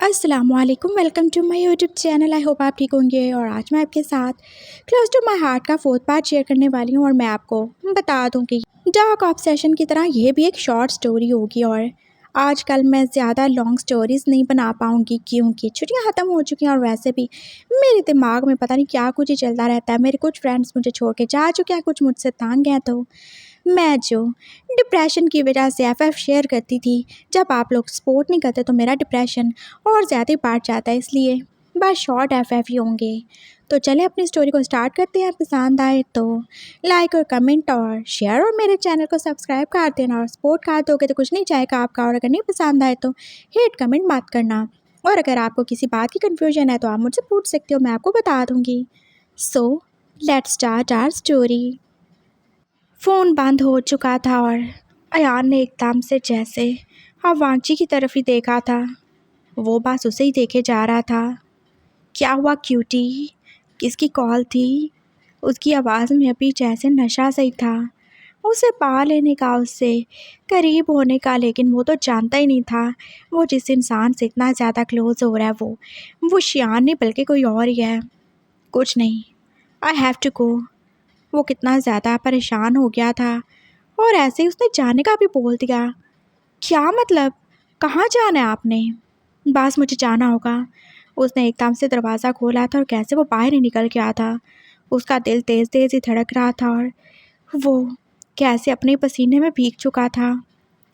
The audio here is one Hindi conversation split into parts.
अस्सलामुअलैकुम, welcome to my YouTube channel. I hope आप ठीक होंगे। और आज मैं आपके साथ क्लोज टू माय हार्ट का फोर्थ पार्ट शेयर करने वाली हूँ। और मैं आपको बता दूँ कि डार्क ऑब्सेशन की तरह ये भी एक शॉर्ट स्टोरी होगी। और आजकल मैं ज़्यादा लॉन्ग स्टोरीज़ नहीं बना पाऊँगी क्योंकि छुट्टियाँ ख़त्म हो चुकी हैं। और वैसे भी मेरे दिमाग में पता नहीं क्या कुछ ही चलता रहता है। मेरे कुछ फ्रेंड्स मुझे छोड़ के जा चुके हैं, कुछ मुझसे तंग हैं। तो मैं जो डिप्रेशन की वजह से एफएफ शेयर करती थी, जब आप लोग सपोर्ट नहीं करते तो मेरा डिप्रेशन और ज़्यादा ही बढ़ जाता है। इसलिए बस शॉर्ट एफएफ ही होंगे। तो चलें अपनी स्टोरी को स्टार्ट करते हैं। पसंद आए तो लाइक और कमेंट और शेयर, और मेरे चैनल को सब्सक्राइब कर देना। और सपोर्ट कर दोगे तो कुछ नहीं जाएगा आपका। और अगर नहीं पसंद आए तो हेट कमेंट मत करना। और अगर आपको किसी बात की कन्फ्यूजन है तो आप मुझसे पूछ सकते हो, मैं आपको बता दूँगी। So let's start our story. Phone बंद हो चुका था और अयान ने एकदम से जैसे वांची की तरफ ही देखा था। वो बस उसे ही देखे जा रहा था। क्या हुआ क्यूटी? किसकी कॉल थी? उसकी आवाज़ में अभी जैसे नशा सी था। उसे पा लेने का, उससे करीब होने का, लेकिन वो तो जानता ही नहीं था वो जिस इंसान से इतना ज़्यादा क्लोज हो रहा है वो शियान नहीं बल्कि कोई और ही है। कुछ नहीं, आई हैव टू गो। वो कितना ज़्यादा परेशान हो गया था और ऐसे ही उसने जाने का भी बोल दिया। क्या मतलब? कहाँ जाना है आपने? बस मुझे जाना होगा। उसने एकदम से दरवाज़ा खोला था और कैसे वो बाहर ही निकल गया था। उसका दिल तेज़ तेज़ ही धड़क रहा था और वो कैसे अपने पसीने में भीग चुका था।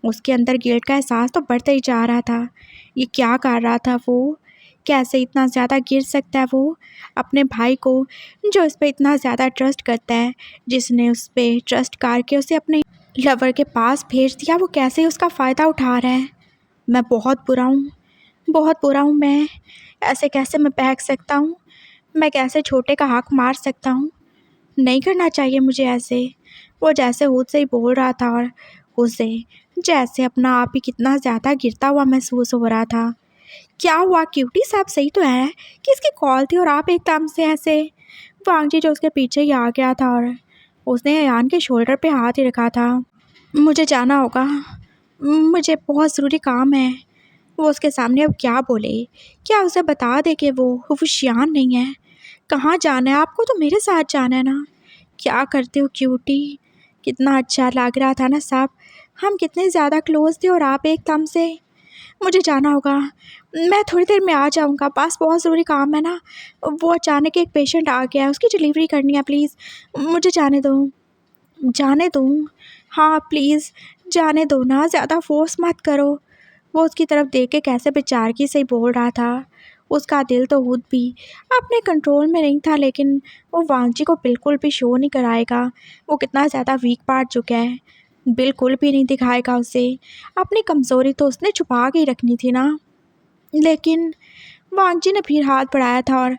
उसके अंदर गिल्ट का एहसास तो बढ़ता ही जा रहा था। ये क्या कर रहा था वो? कैसे इतना ज़्यादा गिर सकता है वो अपने भाई को, जो उस पर इतना ज़्यादा ट्रस्ट करता है, जिसने उस पर ट्रस्ट करके उसे अपने लवर के पास भेज दिया। वो कैसे उसका फ़ायदा उठा रहा है। मैं बहुत बुरा हूँ, बहुत बुरा हूँ मैं। ऐसे कैसे मैं बहक सकता हूँ? मैं कैसे छोटे का हक मार सकता हूँ? नहीं करना चाहिए मुझे ऐसे। वो जैसे खुद से ही बोल रहा था और उसे जैसे अपना आप ही कितना ज़्यादा गिरता हुआ महसूस हो रहा था। क्या हुआ क्यूटी, सब सही तो है? किसकी कॉल थी और आप एकदम से ऐसे? वांगजी जो उसके पीछे ही आ गया था और उसने अयान के शोल्डर पे हाथ ही रखा था। मुझे जाना होगा, मुझे बहुत ज़रूरी काम है। वो उसके सामने अब क्या बोले? क्या उसे बता दे कि वो शियान नहीं है? कहाँ जाना है आपको? तो मेरे साथ जाना है ना। क्या करते हो क्यूटी? कितना अच्छा लग रहा था ना सब। हम कितने ज़्यादा क्लोज थे और आप एकदम से। मुझे जाना होगा, मैं थोड़ी देर में आ जाऊँगा, बस बहुत ज़रूरी काम है ना। वो अचानक एक पेशेंट आ गया है, उसकी डिलीवरी करनी है। प्लीज़ मुझे जाने दो, जाने दो। हाँ प्लीज़ जाने दो ना, ज़्यादा फोर्स मत करो। वो उसकी तरफ देख के कैसे बेचारगी से ही बोल रहा था। उसका दिल तो खुद भी अपने कंट्रोल में नहीं था, लेकिन वो वांगजी को बिल्कुल भी शो नहीं कराएगा। वो कितना ज़्यादा वीक पड़ चुका है, बिल्कुल भी नहीं दिखाएगा उसे। अपनी कमज़ोरी तो उसने छुपा के ही रखनी थी ना। लेकिन वांगजी ने फिर हाथ बढ़ाया था और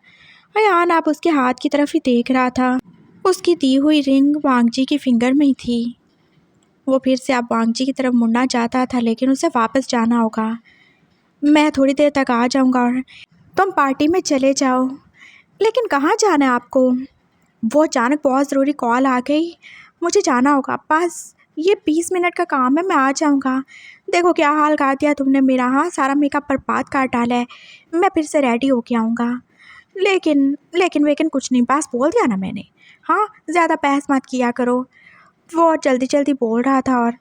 अयान अब उसके हाथ की तरफ ही देख रहा था। उसकी दी हुई रिंग वांगजी की फिंगर में ही थी। वो फिर से अब वांगजी की तरफ मुड़ना चाहता था, लेकिन उसे वापस जाना होगा। मैं थोड़ी देर तक आ जाऊंगा और तुम पार्टी में चले जाओ। लेकिन कहाँ जाना है आपको? वो अचानक बहुत ज़रूरी कॉल आ गई, मुझे जाना होगा। बस ये 20 मिनट का काम है, मैं आ जाऊंगा। देखो क्या हाल कर दिया तुमने मेरा। हाँ, सारा मेकअप बर्बाद कर डाला है। मैं फिर से रेडी होके आऊँगा। लेकिन लेकिन वेकिन कुछ नहीं, बस बोल दिया ना मैंने। हाँ, ज़्यादा बहस मत किया करो। वो जल्दी जल्दी बोल रहा था और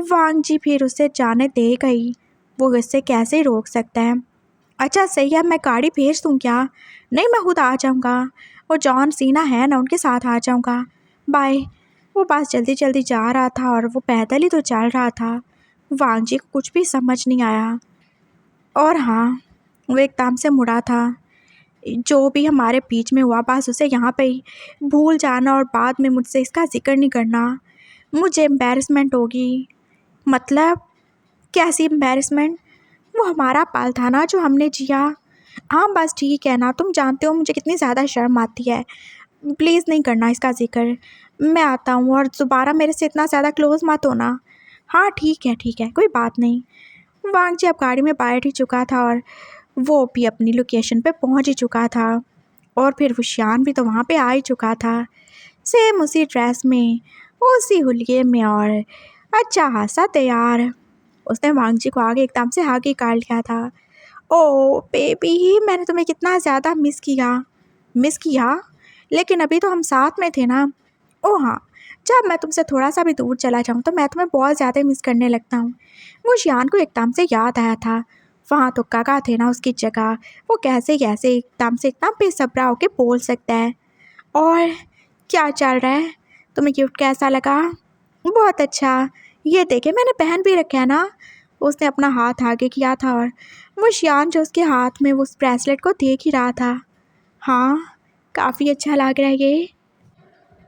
वांगजी फिर उसे जाने दे गई। वो इससे कैसे रोक सकता है। अच्छा सही है, मैं गाड़ी भेज दूँ क्या? नहीं, मैं खुद आ जाऊँगा। वो जॉन सीना है ना, उनके साथ आ जाऊँगा। बाय। वो बस जल्दी जल्दी जा रहा था और वो पैदल ही तो चल रहा था। वांगजी को कुछ भी समझ नहीं आया। और हाँ, वो एकदम से मुड़ा था। जो भी हमारे बीच में हुआ बस उसे यहाँ पे ही भूल जाना और बाद में मुझसे इसका जिक्र नहीं करना। मुझे एम्बैरेसमेंट होगी। मतलब कैसी एम्बैरेसमेंट? वो हमारा पल था ना जो हमने जिया। हाँ बस ठीक है ना, तुम जानते हो मुझे कितनी ज़्यादा शर्म आती है। प्लीज़ नहीं करना इसका जिक्र। मैं आता हूँ और दोबारा मेरे से इतना ज़्यादा क्लोज मत होना। हाँ ठीक है, कोई बात नहीं। वांगजी अब गाड़ी में बैठ ही चुका था और वो भी अपनी लोकेशन पे पहुँच ही चुका था। और फिर वुशियान भी तो वहाँ पे आ ही चुका था, सेम उसी ड्रेस में, उसी हुलिये में, और अच्छा खासा तैयार। उसने वांगजी को आगे एकदम से आगे कर लिया था ओह बेबी, मैंने तुम्हें कितना ज़्यादा मिस किया। लेकिन अभी तो हम साथ में थे ना। ओह हाँ, जब मैं तुमसे थोड़ा सा भी दूर चला जाऊँ तो मैं तुम्हें बहुत ज़्यादा मिस करने लगता हूँ। वो शियान को एकदम से याद आया था, वहाँ तो काका थे ना उसकी जगह। वो कैसे कैसे एकदम से इतना बेसब्रा होके बोल सकता है। और क्या चल रहा है? तुम्हें गिफ्ट कैसा लगा? बहुत अच्छा। ये देखे, मैंने पहन भी रखा है ना। उसने अपना हाथ आगे किया था और वो शियान जो उसके हाथ में वो उस ब्रेसलेट को देख ही रहा था। हाँ, काफ़ी अच्छा लग रहा है ये।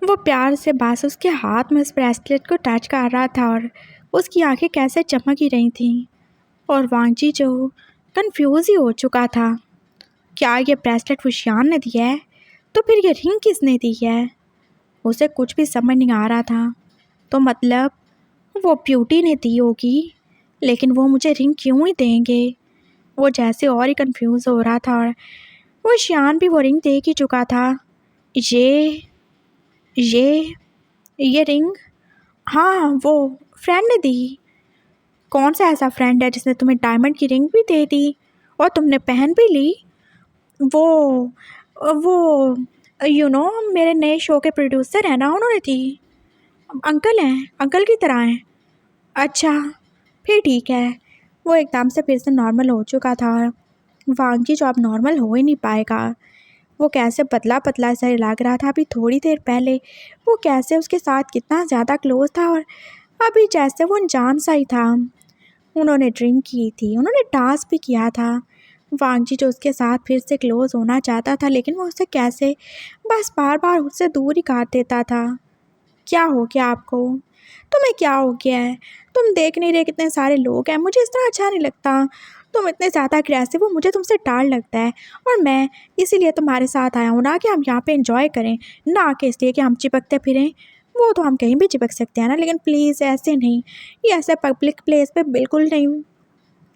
वो प्यार से बस उसके हाथ में उस ब्रेसलेट को टच कर रहा था और उसकी आंखें कैसे चमक ही रही थीं। और वांगजी जो कंफ्यूज ही हो चुका था, क्या ये ब्रेसलेट वो शियान ने दिया है? तो फिर ये रिंग किसने दी है? उसे कुछ भी समझ नहीं आ रहा था। तो मतलब वो ब्यूटी ने दी होगी, लेकिन वो मुझे रिंग क्यों ही देंगे? वो जैसे और ही कंफ्यूज हो रहा था और वो शियान भी वो रिंग देख ही चुका था। ये ये ये रिंग, हाँ वो फ्रेंड ने दी। कौन सा ऐसा फ्रेंड है जिसने तुम्हें डायमंड की रिंग भी दे दी और तुमने पहन भी ली? वो वो मेरे नए शो के प्रोड्यूसर हैं ना, उन्होंने दी। अंकल हैं, अंकल की तरह हैं। अच्छा, फिर ठीक है। वो एकदम से फिर से नॉर्मल हो चुका था। वांगी जो अब नॉर्मल हो ही नहीं पाएगा। वो कैसे पतला पतला सा लग रहा था अभी थोड़ी देर पहले। वो कैसे उसके साथ कितना ज़्यादा क्लोज था और अभी जैसे वो अनजान सा ही था। उन्होंने ड्रिंक की थी, उन्होंने डांस भी किया था। वांगजी जो उसके साथ फिर से क्लोज होना चाहता था, लेकिन वो उसे कैसे बस बार बार उससे दूर ही काट देता था। क्या हो गया आपको? तुम्हें क्या हो गया है? तुम देख नहीं रहे कितने सारे लोग हैं? मुझे इस तरह अच्छा नहीं लगता। तुम इतने ज़्यादा अग्रेसिव हो, मुझे तुमसे डर लगता है। और मैं इसीलिए तुम्हारे साथ आया हूँ ना कि हम यहाँ पे एंजॉय करें, ना कि इसलिए कि हम चिपकते फिरें। वो तो हम कहीं भी चिपक सकते हैं ना, लेकिन प्लीज़ ऐसे नहीं। ये ऐसे पब्लिक प्लेस पे बिल्कुल नहीं।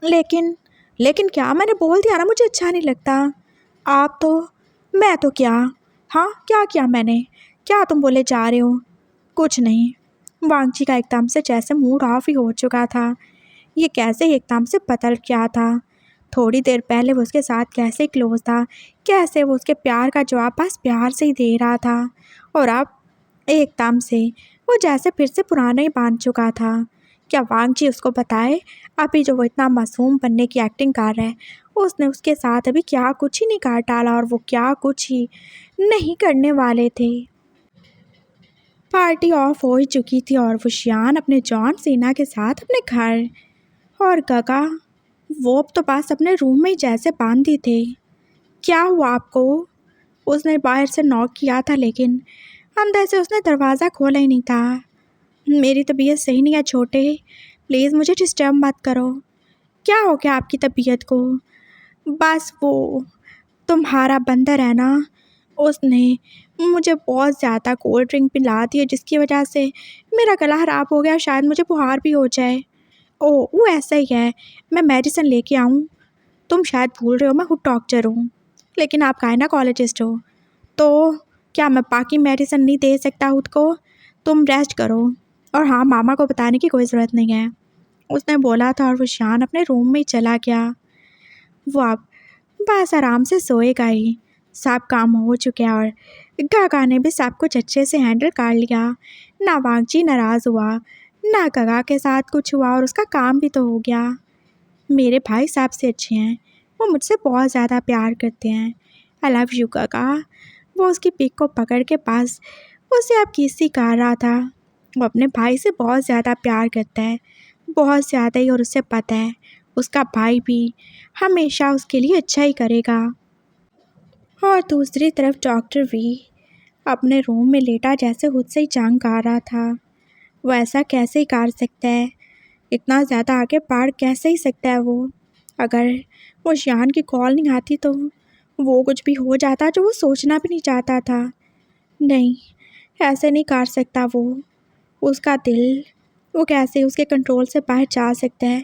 लेकिन लेकिन क्या? मैंने बोल दिया ना मुझे अच्छा नहीं लगता। आप तो मैं तो क्या? हाँ, क्या किया मैंने? क्या तुम बोले जा रहे हो? कुछ नहीं। वांगची का एकदम से जैसे मूड ऑफ ही हो चुका था। ये कैसे एकदम से बदल गया था? थोड़ी देर पहले वो उसके साथ कैसे क्लोज था, कैसे वो उसके प्यार का जवाब बस प्यार से ही दे रहा था, और अब एकदम से वो जैसे फिर से पुराना ही बांध चुका था। क्या वांगची उसको बताए अभी जो वो इतना मासूम बनने की एक्टिंग कर रहा है, उसने उसके साथ अभी क्या कुछ ही नहीं कर डाला और वो क्या कुछ ही नहीं करने वाले थे। पार्टी ऑफ हो ही चुकी थी और वो शियान अपने जॉन सीना के साथ अपने घर, और गगा वो अब तो बस अपने रूम में ही जैसे बांधी थे। क्या हुआ आपको? उसने बाहर से नॉक किया था, लेकिन अंदर से उसने दरवाज़ा खोला ही नहीं था। मेरी तबीयत सही नहीं है छोटे, प्लीज़ मुझे डिस्टर्ब मत करो। क्या हो गया आपकी तबीयत को? बस वो तुम्हारा बंदर है ना, उसने मुझे बहुत ज़्यादा कोल्ड ड्रिंक पिला दी है, जिसकी वजह से मेरा गला ख़राब हो गया, शायद मुझे बुखार भी हो जाए। ओह, वो ऐसा ही है। मैं मेडिसिन लेके आऊँ? तुम शायद भूल रहे हो मैं खुद डॉक्टर हूँ, लेकिन आप गायनेकोलॉजिस्ट हो। तो क्या मैं बाकी मेडिसिन नहीं दे सकता खुद को? तुम रेस्ट करो। और हाँ, मामा को बताने की कोई ज़रूरत नहीं है, उसने बोला था, और वो शान अपने रूम में ही चला गया। वो अब बस आराम से सोएगा ही। सब काम हो चुके हैं और गागा ने भी सब कुछ अच्छे से हैंडल कर लिया। ना वांगजी नाराज़ हुआ, ना गगा के साथ कुछ हुआ, और उसका काम भी तो हो गया। मेरे भाई सबसे अच्छे हैं, वो मुझसे बहुत ज़्यादा प्यार करते हैं। आई लव यू गगा। वो उसकी पिक को पकड़ के पास उसे अब किसी कर रहा था। वो अपने भाई से बहुत ज़्यादा प्यार करता है, बहुत ज़्यादा ही, और उसे पता है उसका भाई भी हमेशा उसके लिए अच्छा ही करेगा। और दूसरी तरफ डॉक्टर भी अपने रूम में लेटा जैसे खुद से ही जंग कर रहा था। वो ऐसा कैसे ही कर सकता है? इतना ज़्यादा आगे बढ़ कैसे ही सकता है वो? अगर वो शियान की कॉल नहीं आती तो वो कुछ भी हो जाता जो वो सोचना भी नहीं चाहता था। नहीं, ऐसे नहीं कर सकता वो। उसका दिल, वो कैसे उसके कंट्रोल से बाहर जा सकता है?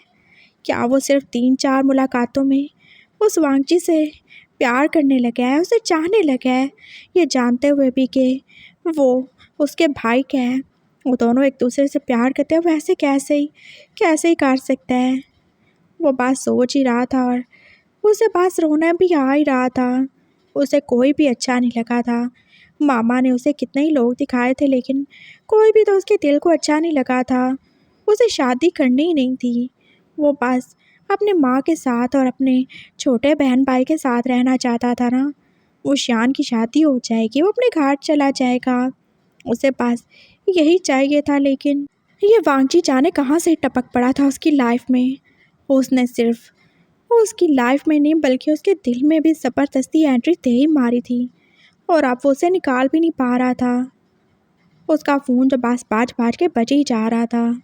क्या वो सिर्फ 3-4 मुलाकातों में उस वांगची से प्यार करने लगा है, उसे चाहने लगा है, ये जानते हुए भी कि वो उसके भाई का है? वो दोनों एक दूसरे से प्यार करते हैं, वैसे कैसे ही कर सकता है? वो बात सोच ही रहा था और उसे पास रोना भी आ ही रहा था। उसे कोई भी अच्छा नहीं लगा था। मामा ने उसे कितने ही लोग दिखाए थे लेकिन कोई भी तो उसके दिल को अच्छा नहीं लगा था। उसे शादी करनी ही नहीं थी। वो बस अपने माँ के साथ और अपने छोटे बहन भाई के साथ रहना चाहता था ना। वो शान की शादी हो जाएगी, वो अपने घाट चला जाएगा। उसे बस यही चाहिए था लेकिन ये वांगची जाने कहाँ से टपक पड़ा था उसकी लाइफ में। उसने सिर्फ उसकी लाइफ में नहीं बल्कि उसके दिल में भी ज़बरदस्ती एंट्री दे ही मारी थी और अब वो उसे निकाल भी नहीं पा रहा था। उसका फ़ोन तो बस बाज बाज के बज ही जा रहा था।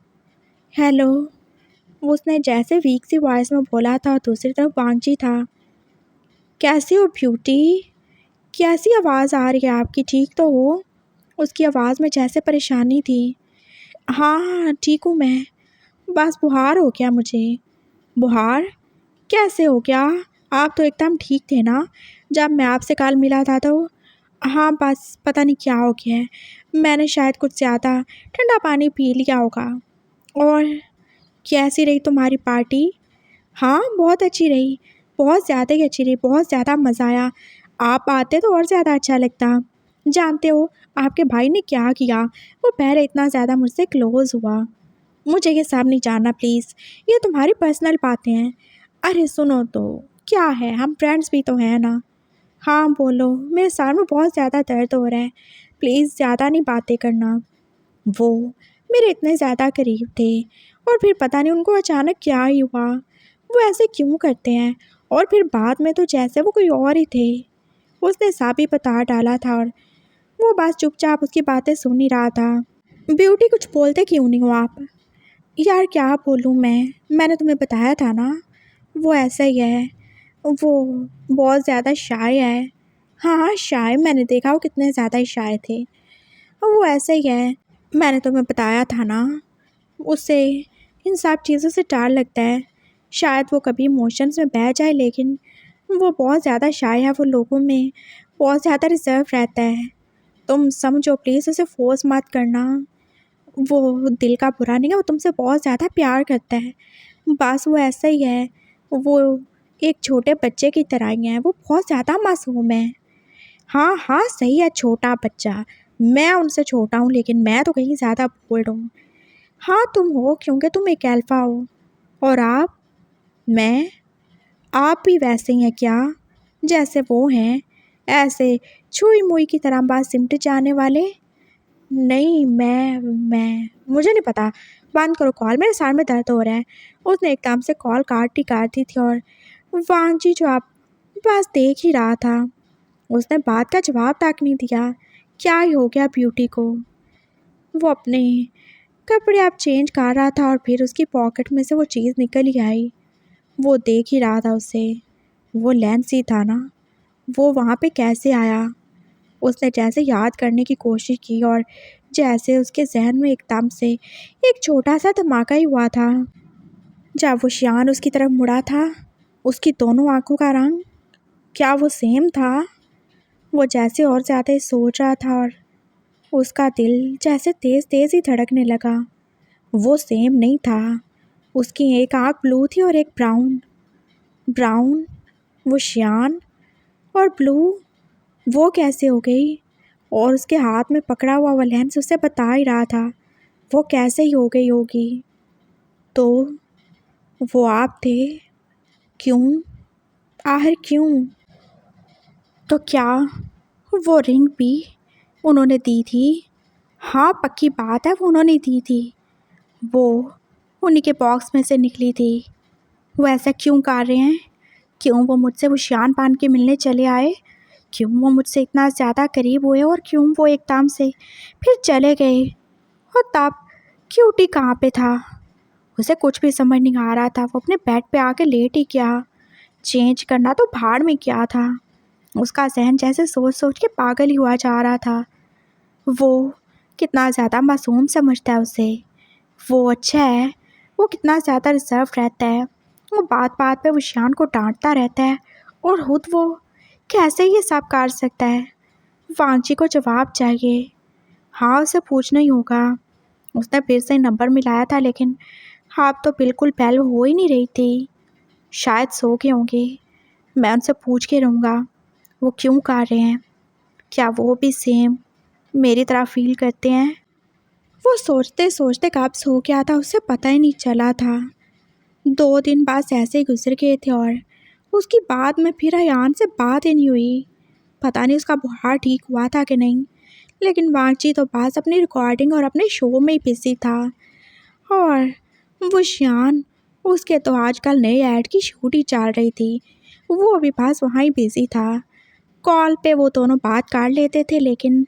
हेलो, उसने जैसे वीक सी वॉइस में बोला था और दूसरी तरफ वांगची था। कैसी हो ब्यूटी? कैसी आवाज़ आ रही है आपकी, ठीक तो हो? उसकी आवाज़ में जैसे परेशानी थी। हाँ हाँ ठीक हूँ मैं, बस बुखार हो गया मुझे। बुखार? कैसे हो गया? आप तो एकदम ठीक थे ना जब मैं आपसे कल मिला था तो। हाँ बस पता नहीं क्या हो गया है, मैंने शायद कुछ ज़्यादा ठंडा पानी पी लिया होगा। और कैसी रही तुम्हारी पार्टी? हाँ बहुत अच्छी रही, बहुत ज़्यादा ही अच्छी रही, बहुत ज़्यादा मज़ा आया। आप आते तो और ज़्यादा अच्छा लगता। जानते हो आपके भाई ने क्या किया? वो पहले इतना ज़्यादा मुझसे क्लोज़ हुआ। मुझे ये सब नहीं जानना प्लीज़, ये तुम्हारी पर्सनल बातें हैं। अरे सुनो तो, क्या है, हम फ्रेंड्स भी तो हैं ना। हाँ बोलो, मेरे सर में बहुत ज़्यादा दर्द हो रहा है, प्लीज़ ज़्यादा नहीं बातें करना। वो मेरे इतने ज़्यादा करीब थे और फिर पता नहीं उनको अचानक क्या ही हुआ। वो ऐसे क्यों करते हैं? और फिर बाद में तो जैसे वो कोई और ही थे। उसने सब ही बता डाला था और वो बस चुपचाप उसकी बातें सुन ही रहा था। ब्यूटी कुछ बोलते क्यों नहीं हो आप? यार क्या बोलूँ मैंने तुम्हें बताया था ना, वो ऐसा ही है। वो बहुत ज़्यादा शाय है। हाँ हाँ शाय, मैंने देखा वो कितने ज़्यादा ही शाय थे। और वो ऐसा ही है, मैंने तुम्हें बताया था ना। उसे इन सब चीज़ों से डर लगता है। शायद वो कभी इमोशंस में बह जाए लेकिन वो बहुत ज़्यादा शाय है। वो लोगों में बहुत ज़्यादा रिजर्व रहता है। तुम समझो प्लीज़, उसे फोर्स मत करना। वो दिल का बुरा नहीं है, वो तुमसे बहुत ज़्यादा प्यार करता है। बस वो ऐसा ही है। वो एक छोटे बच्चे की तरह ही है, वो बहुत ज़्यादा मासूम है। हाँ हाँ सही है, छोटा बच्चा। मैं उनसे छोटा हूँ लेकिन मैं तो कहीं ज़्यादा बोल्ड हूँ। हाँ तुम हो क्योंकि तुम एक अल्फ़ा हो। और आप? मैं? आप भी वैसे ही हैं क्या जैसे वो हैं, ऐसे छुई मुई की तरह बस सिमट जाने वाले? नहीं मैं मुझे नहीं पता। बंद करो कॉल, मेरे सर में दर्द हो रहा है। उसने एकदम से कॉल काट दी थी और वांगजी जो आप बस देख ही रहा था। उसने बात का जवाब तक नहीं दिया। क्या ही हो गया ब्यूटी को? वो अपने कपड़े आप चेंज कर रहा था और फिर उसकी पॉकेट में से वो चीज़ निकल ही आई। वो देख ही रहा था उसे। वो लेंस ही था ना, वो वहाँ पे कैसे आया? उसने जैसे याद करने की कोशिश की और जैसे उसके जहन में एकदम से एक छोटा सा धमाका ही हुआ था जब वो शियान उसकी तरफ मुड़ा था। उसकी दोनों आंखों का रंग क्या वो सेम था? वो जैसे और ज़्यादा ही सोच रहा था और उसका दिल जैसे तेज़ तेज़ ही धड़कने लगा। वो सेम नहीं था। उसकी एक आँख ब्लू थी और एक ब्राउन। ब्राउन? वो शियान? और ब्लू वो कैसे हो गई? और उसके हाथ में पकड़ा हुआ वो लेंस उसे बता ही रहा था वो कैसे ही हो गई होगी। तो वो आप थे? क्यों? आखिर क्यों? तो क्या वो रिंग भी उन्होंने दी थी? हाँ पक्की बात है, वो उन्होंने दी थी। वो उन्हीं के बॉक्स में से निकली थी। वो ऐसा क्यों कर रहे हैं? क्यों वो मुझसे वो शान पान के मिलने चले आए? क्यों वो मुझसे इतना ज़्यादा करीब हुए और क्यों वो एकदम से फिर चले गए? और तब क्यूटी कहाँ पे था? उसे कुछ भी समझ नहीं आ रहा था। वो अपने बेड पे आके लेट ही गया। चेंज करना तो भाड़ में क्या था। उसका जहन जैसे सोच सोच के पागल ही हुआ जा रहा था। वो कितना ज़्यादा मासूम समझता है उसे। वो अच्छा है, वो कितना ज़्यादा रिजर्व रहता है। वो बात बात पे विशान को डांटता रहता है और खुद वो कैसे ये सब कर सकता है? वांगची को जवाब चाहिए। हाँ उसे पूछना ही होगा। उसने फिर से नंबर मिलाया था लेकिन हाँ अब तो बिल्कुल बेल हो ही नहीं रही थी। शायद सो गए होंगे। मैं उनसे पूछ के रहूँगा वो क्यों कर रहे हैं, क्या वो भी सेम मेरी तरह फील करते हैं। वो सोचते सोचते कब सो गया था उसे पता ही नहीं चला था। 2 दिन बाद ऐसे ही गुजर गए थे और उसकी बाद में फिर अयान से बात ही नहीं हुई। पता नहीं उसका बुखार ठीक हुआ था कि नहीं, लेकिन वांगची तो बस अपनी रिकॉर्डिंग और अपने शो में ही बिजी था। और वो शियान, उसके तो आजकल नए ऐड की शूट ही चल रही थी, वो भी बस वहाँ ही बिजी था। कॉल पे वो दोनों बात कर लेते थे, लेकिन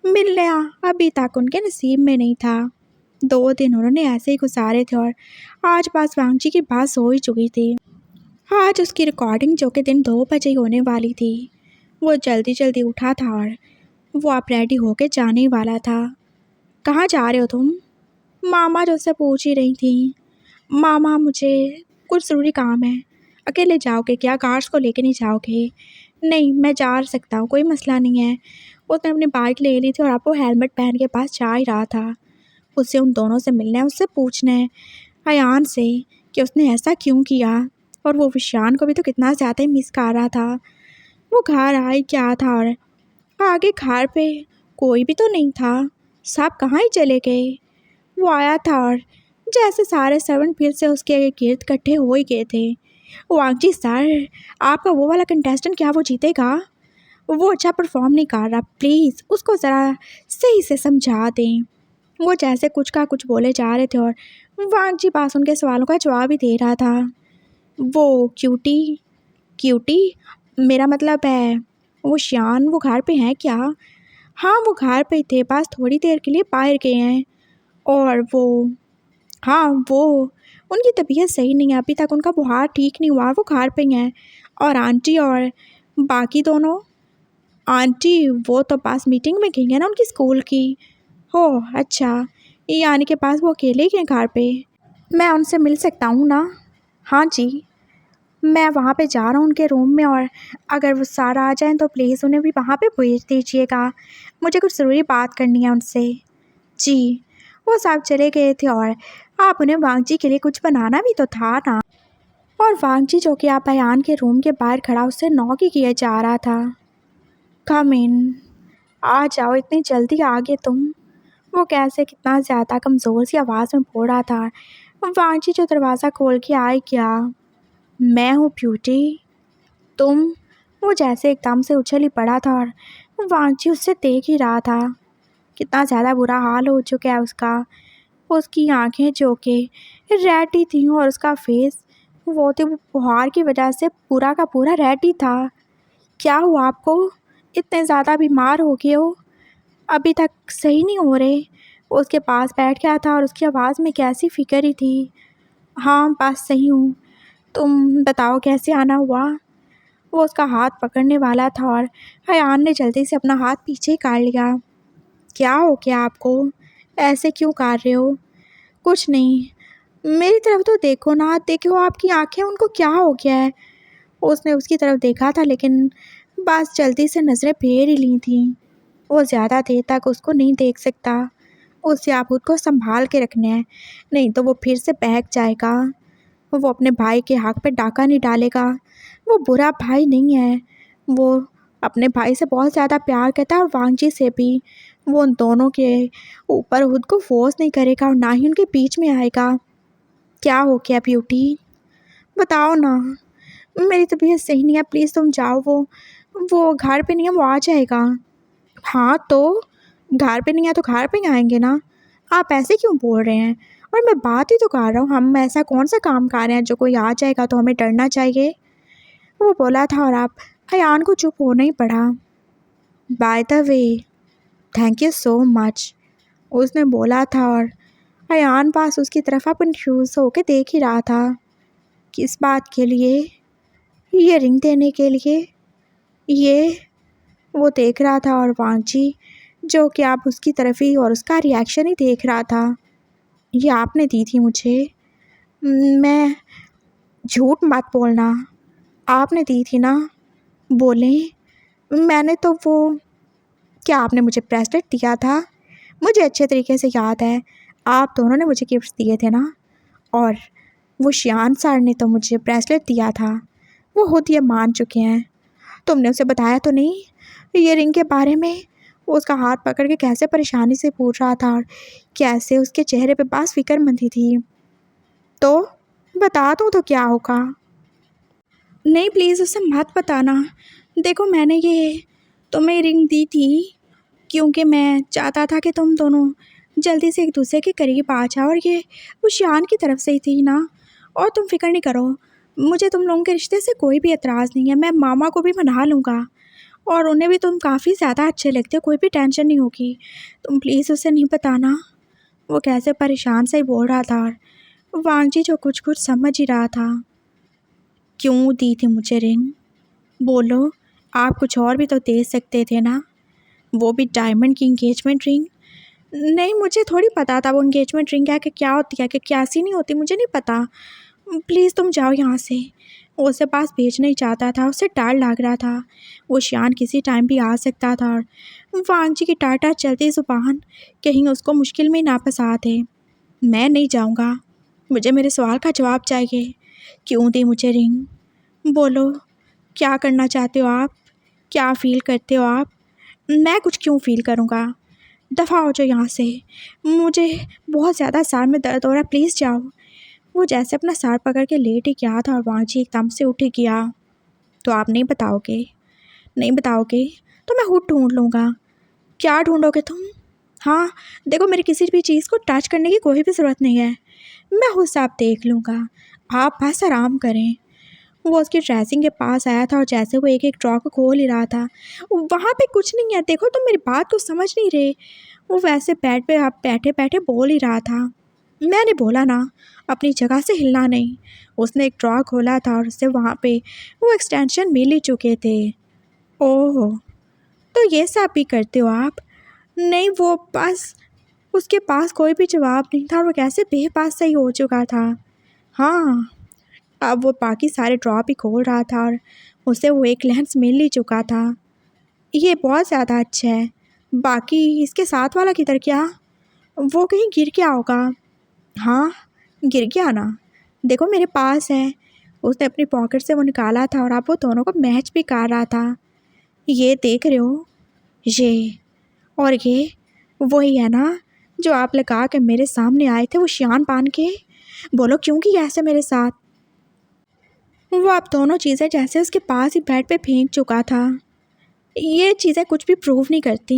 मिलना अभी तक उनके नसीब में नहीं था। 2 दिन उन्होंने ऐसे ही गुजारे थे और आज बस वांगची की बात हो ही चुकी थी। आज उसकी रिकॉर्डिंग जो कि दिन 2 बजे ही होने वाली थी। वो जल्दी जल्दी उठा था और वो अब रेडी होके जाने ही वाला था। कहाँ जा रहे हो तुम? मामा जो उससे पूछ ही रही थी। मामा मुझे कुछ ज़रूरी काम है। अकेले जाओगे क्या? गार्ड्स को लेके नहीं जाओगे? नहीं, मैं जा सकता हूँ, कोई मसला नहीं है। उसने अपनी बाइक ले ली थी और अब वो हेलमेट पहन के पास जा ही रहा था। उससे उन दोनों से मिलना है, उससे पूछना है अयान से कि उसने ऐसा क्यों किया। और वो विशान को भी तो कितना ज़्यादा ही मिस कर रहा था। वो घर आ ही क्या था और आगे घर पे कोई भी तो नहीं था, सब कहाँ ही चले गए। वो आया था और जैसे सारे सर्वेंट फिर से उसके गिर्द इकट्ठे हो ही गए थे। वांगजी सर, आपका वो वाला कंटेस्टेंट क्या वो जीतेगा? वो अच्छा परफॉर्म नहीं कर रहा, प्लीज़ उसको ज़रा सही से समझा दें। वो जैसे कुछ का कुछ बोले जा रहे थे और वांगजी पास उनके सवालों का जवाब ही दे रहा था। वो क्यूटी क्यूटी मेरा मतलब है वो शियान, वो घर पे हैं क्या? हाँ, वो घर पे थे, बस थोड़ी देर के लिए बाहर गए हैं। और वो, हाँ वो, उनकी तबीयत सही नहीं है, अभी तक उनका बुखार ठीक नहीं हुआ, वो घर पे ही हैं। और आंटी और बाकी दोनों? आंटी वो तो पास मीटिंग में गई है ना उनकी स्कूल की। हो अच्छा, ये आने के पास वो अकेले ही हैं घर पे? मैं उनसे मिल सकता हूँ ना? हाँ जी, मैं वहाँ पे जा रहा हूँ उनके रूम में, और अगर वो सारा आ जाएं तो प्लीज़ उन्हें भी वहाँ पे भेज दीजिएगा, मुझे कुछ ज़रूरी बात करनी है उनसे। जी। वो सब चले गए थे और आप उन्हें वांगजी के लिए कुछ बनाना भी तो था ना। और वांगजी जो कि आप अयान के रूम के बाहर खड़ा उससे नॉक ही किया जा रहा था। कम इन, आ जाओ, इतनी जल्दी आ गए तुम? वो कैसे कितना ज़्यादा कमज़ोर सी आवाज़ में बोल रहा था। वांगजी जो दरवाज़ा खोल के आए क्या? मैं हूँ ब्यूटी, तुम? वो जैसे एकदम से उछल ही पड़ा था और वांगजी उससे देख ही रहा था। कितना ज़्यादा बुरा हाल हो चुका है उसका। उसकी आंखें जो कि रेड ही थी और उसका फेस वो तो बुखार की वजह से पूरा का पूरा रेड ही था। क्या हुआ आपको? इतने ज़्यादा बीमार हो गए हो? अभी तक सही नहीं हो रहे? वो उसके पास बैठ गया था और उसकी आवाज़ में कैसी फ़िक्र ही थी। हाँ, बस सही हूँ। तुम बताओ कैसे आना हुआ? वो उसका हाथ पकड़ने वाला था और अयान ने जल्दी से अपना हाथ पीछे कर लिया। क्या हो गया आपको? ऐसे क्यों कर रहे हो? कुछ नहीं, मेरी तरफ तो देखो ना, देखो आपकी आंखें, उनको क्या हो गया है? उसने उसकी तरफ देखा था लेकिन बस जल्दी से नज़रें फेर ही ली थी। वो ज़्यादा देर तक उसको नहीं देख सकता, उसे आप खुद को संभाल के रखना है, नहीं तो वो फिर से बहक जाएगा। वो अपने भाई के हक पे डाका नहीं डालेगा। वो बुरा भाई नहीं है, वो अपने भाई से बहुत ज़्यादा प्यार करता है और वांगजी से भी। वो उन दोनों के ऊपर खुद को फोर्स नहीं करेगा और ना ही उनके बीच में आएगा। क्या हो गया ब्यूटी? बताओ ना। मेरी तबीयत सही नहीं है, प्लीज़ तुम जाओ। वो घर पे नहीं है, वो आ जाएगा। हाँ तो घर पे नहीं है तो घर पे ही आएंगे ना, आप ऐसे क्यों बोल रहे हैं? और मैं बात ही तो कर रहा हूँ, हम ऐसा कौन सा काम कर रहे हैं जो कोई आ जाएगा तो हमें डरना चाहिए? वो बोला था और आप अयान को चुप होना ही पड़ा। By the way, thank you so much, उसने बोला था और अयान पास उसकी तरफ कंफ्यूज होके देख ही रहा था। किस बात के लिए? ये रिंग देने के लिए। ये, वो देख रहा था और वांगजी जो कि आप उसकी तरफ ही और उसका रिएक्शन ही देख रहा था। ये आपने दी थी मुझे? मैं, झूठ मत बोलना, आपने दी थी ना? बोले, मैंने तो वो, क्या आपने मुझे ब्रेसलेट दिया था? मुझे अच्छे तरीके से याद है, आप दोनों ने मुझे गिफ्ट दिए थे ना। और वो शियान सर ने तो मुझे ब्रेसलेट दिया था, वो खुद ये मान चुके हैं। तुमने उसे बताया तो नहीं ये रिंग के बारे में? वो उसका हाथ पकड़ के कैसे परेशानी से पूछ रहा था और कैसे उसके चेहरे पे बस फिक्रमंदी थी। तो बता दूँ तो क्या होगा? नहीं प्लीज़ उसे मत बताना। देखो मैंने ये तुम्हें रिंग दी थी क्योंकि मैं चाहता था कि तुम दोनों जल्दी से एक दूसरे के करीब आ जाओ, और ये उस शान की तरफ से ही थी ना। और तुम फिक्र नहीं करो, मुझे तुम लोगों के रिश्ते से कोई भी एतराज़ नहीं है। मैं मामा को भी मना लूँगा और उन्हें भी तुम काफ़ी ज़्यादा अच्छे लगते हो, कोई भी टेंशन नहीं होगी। तुम प्लीज़ उसे नहीं बताना। वो कैसे परेशान से ही बोल रहा था और वांगजी जो कुछ कुछ समझ ही रहा था। क्यों दी थी मुझे रिंग? बोलो, आप कुछ और भी तो दे सकते थे ना, वो भी डायमंड की इंगेजमेंट रिंग। नहीं मुझे थोड़ी पता था वो इंगेजमेंट रिंग है कि क्या होती है कि क्या सी नहीं होती, मुझे नहीं पता। प्लीज़ तुम जाओ यहाँ से। वो उसे पास भेजना ही चाहता था, उसे डर लग रहा था वो शान किसी टाइम भी आ सकता था और वांगजी की टाटा चलती ज़ुबान कहीं उसको मुश्किल में ना फंसा दे। मैं नहीं जाऊँगा, मुझे मेरे सवाल का जवाब चाहिए। क्यों दी मुझे रिंग? बोलो, क्या करना चाहते हो आप? क्या फ़ील करते हो आप? मैं कुछ क्यों फ़ील करूँगा? दफ़ा हो जाओ यहाँ से, मुझे बहुत ज़्यादा सर में दर्द हो रहा है, प्लीज़ जाओ। वो जैसे अपना सर पकड़ के लेट ही गया था और वांगजी एकदम से उठ ही गया। तो आप नहीं बताओगे? नहीं बताओगे तो मैं खुद ढूंढ लूँगा। क्या ढूंढोगे तुम? हाँ देखो, मेरी किसी भी चीज़ को टच करने की कोई भी ज़रूरत नहीं है, मैं खुद से आप देख लूँगा, आप बस आराम करें। वो उसकी ड्रेसिंग के पास आया था और जैसे वो एक एक ड्रॉ को खोल ही रहा था, वहाँ पे कुछ नहीं है, देखो तुम मेरी बात को समझ नहीं रहे। वो वैसे बेड पे आप बैठे बैठे बोल ही रहा था। मैंने बोला ना, अपनी जगह से हिलना नहीं। उसने एक ड्रॉ खोला था और उससे वहाँ पे वो एक्सटेंशन मिल ही चुके थे। ओह, तो ये सब भी करते हो आप? नहीं वो बस उसके पास कोई भी जवाब नहीं था और वो कैसे बेपास सही हो चुका था। हाँ, अब वो बाकी सारे ड्रॉप ही खोल रहा था और उसे वो एक लेंस मिल ही चुका था। ये बहुत ज़्यादा अच्छा है। बाकी इसके साथ वाला किधर गया? वो कहीं गिर गया होगा। हाँ, गिर गया ना, देखो मेरे पास है। उसने अपनी पॉकेट से वो निकाला था और अब वो दोनों को मैच भी कर रहा था। ये देख रहे हो, ये और ये वही है ना जो आप लगा के मेरे सामने आए थे वो शियान पान के? बोलो क्यों किया ऐसे मेरे साथ? वो अब दोनों चीज़ें जैसे उसके पास ही बेड पे फेंक चुका था। ये चीज़ें कुछ भी प्रूव नहीं करती।